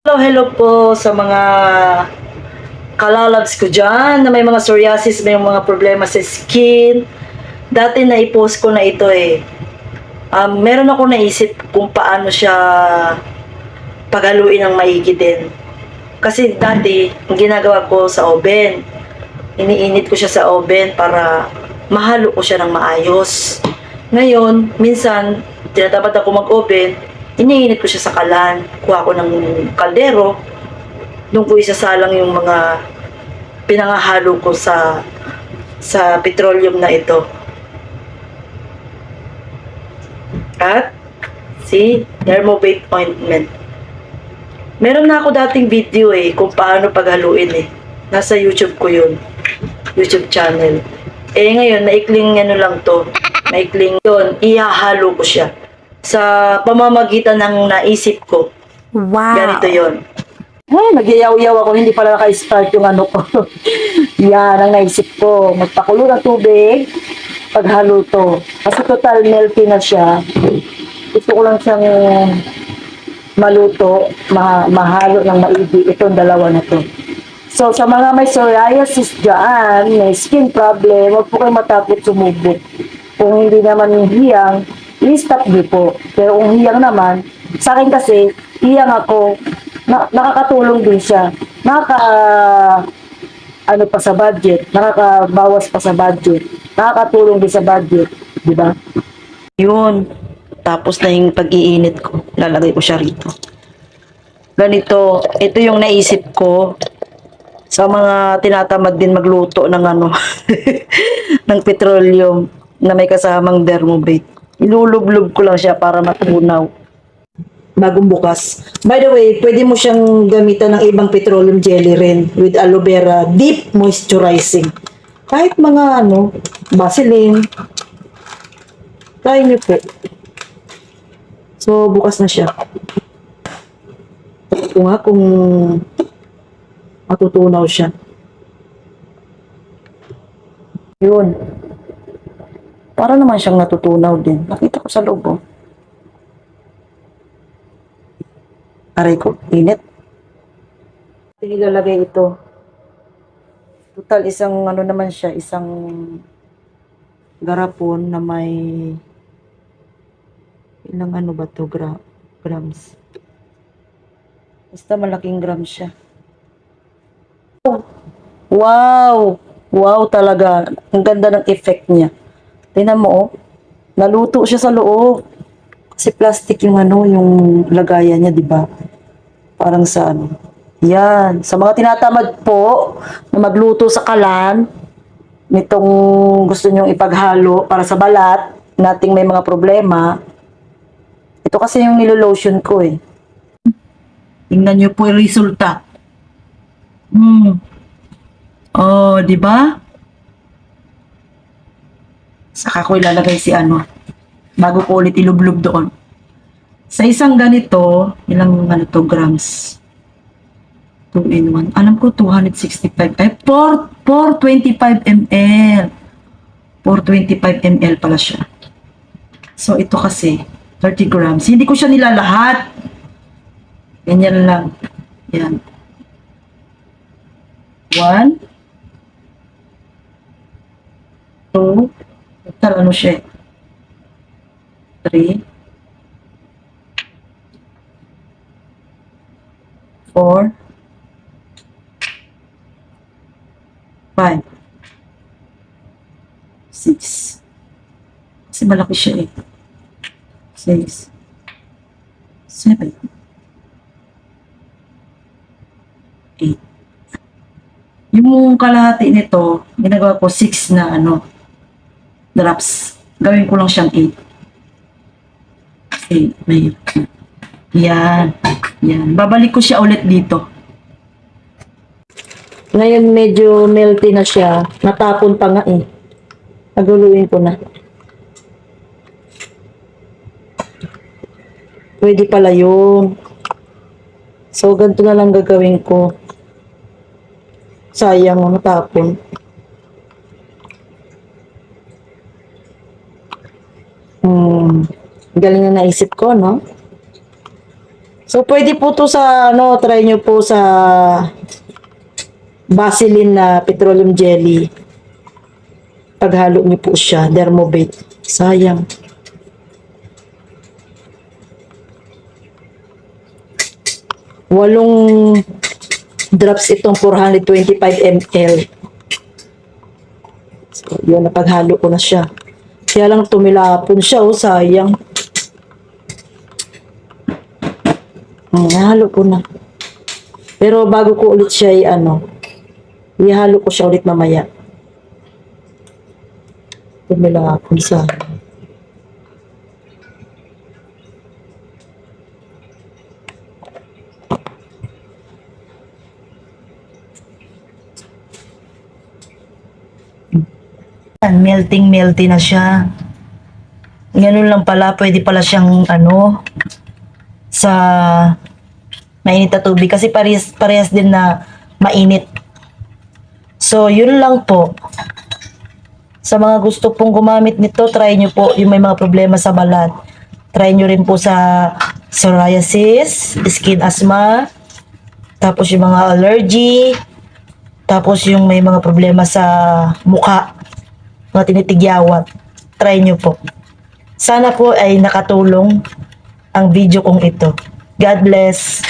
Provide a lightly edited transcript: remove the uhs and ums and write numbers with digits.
Hello po sa mga kalalabs ko dyan na may mga psoriasis, may mga problema sa skin. Dati na-post ko na ito eh. Meron ako naisip kung paano siya paghaluin ng maigi din. Kasi dati, ang ginagawa ko sa oven, iniinit ko siya sa oven para mahalo ko siya ng maayos. Ngayon, minsan, tinatamad ako mag-oven, iniinit ko siya sa kalan. Kuha ko ng kaldero, doon ko isasalang yung mga pinangahalo ko sa petroleum na ito. At si Dermobate ointment. Meron na ako dating video kung paano paghaluin Nasa YouTube ko yun. YouTube channel. Ngayon, maikling lang to. Maikling yun, ihahalo ko siya. Sa pamamagitan ng naisip ko. Wow. Ganito yun. Nagyayaw-yaw ako, hindi pala naka-start yung ano ko. Yan, ang naisip ko. Magpakulo ng tubig, paghalo to. Kasi total melty na siya. Gusto ko lang siyang maluto, mahalo ng maigi. Itong dalawa na to. So, sa mga may psoriasis dyan, may skin problem, huwag po kayo matakot sumubok. Kung hindi naman hiyang, i-stop niyo po. Pero kung hiyang naman, sa akin kasi, hiyang ako, nakakatulong din siya. Ano pa sa budget, nakakabawas pa sa budget, nakakatulong din sa budget, di ba? Yun. Tapos na yung pag-iinit ko, lalagay ko siya rito. Ganito, ito yung naisip ko sa mga tinatamad din magluto ng ano, ng petroleum na may kasamang Dermobate. Ilulublob ko lang siya para matunaw bagong bukas. By the way, pwede mo siyang gamitan ng ibang petroleum jelly rin with aloe vera deep moisturizing. Kahit mga ano, Vaseline. Try niyo po. So, bukas na siya. Ito nga kung matutunaw siya. Yun. Para naman siyang natutunaw din. Nakita ko sa loob, oh. Aray ko, init. Ilalagay ito. Total, isang ano naman siya, isang garapon na may ilang ano ba to, grams. Basta malaking grams siya. Wow! Wow talaga. Ang ganda ng effect niya. Tingnan mo, oh. Naluto siya sa loob. Kasi plastic yung ano, yung lagayan niya, di ba? Parang sa ano. Yan. Sa mga tinatamad po na magluto sa kalan, nitong gusto nyong ipaghalo para sa balat, nating may mga problema, ito kasi yung nilolotion ko eh. Tingnan nyo po yung resulta. Oh, di ba? Saka ko ilalagay si ano, bago ko ulit ilublob doon. Sa isang ganito, ilang ganito grams? 2 in 1. Alam ko 265. 425 ml. 425 ml pala siya. So, ito kasi, 30 grams. Hindi ko siya nilalahat. Ganyan lang. Yan. 1, 2, total ano siya? 3, 4, 5, 6. Kasi malaki siya eh. 6, 7, 8. Yung kalahati nito, ginagawa ko 6 na ano, drops. Gawin ko lang siyang 8. Kasi may yan. Yan. Babalik ko siya ulit dito. Ngayon medyo melty na siya. Natapon pa nga eh. Naguluin ko na. Pwede pala yun. So, ganito na lang gagawin ko. Sayang, matapon. Galing na naisip ko, no? So, pwede po to sa, try nyo po sa Vaseline na petroleum jelly. Paghalo nyo po siya, Dermovate. Sayang. Walong drops itong 425 ml. So, yun, napaghalo ko na siya. Kaya lang tumilapon siya, sayang. Nahalo ko na. Pero bago ko ulit siya ihalo ko siya ulit mamaya. Tumilapon sa. Melting na siya. Ganun lang pala, pwede pala siyang sa mainit na tubig kasi parehas din na mainit. So, yun lang po. Sa mga gusto pong gumamit nito, try nyo po yung may mga problema sa balat. Try nyo rin po sa psoriasis, skin asthma, tapos yung mga allergy, tapos yung may mga problema sa mukha, mga tinitigyawat. Try nyo po. Sana po ay nakatulong ang video kong ito. God bless.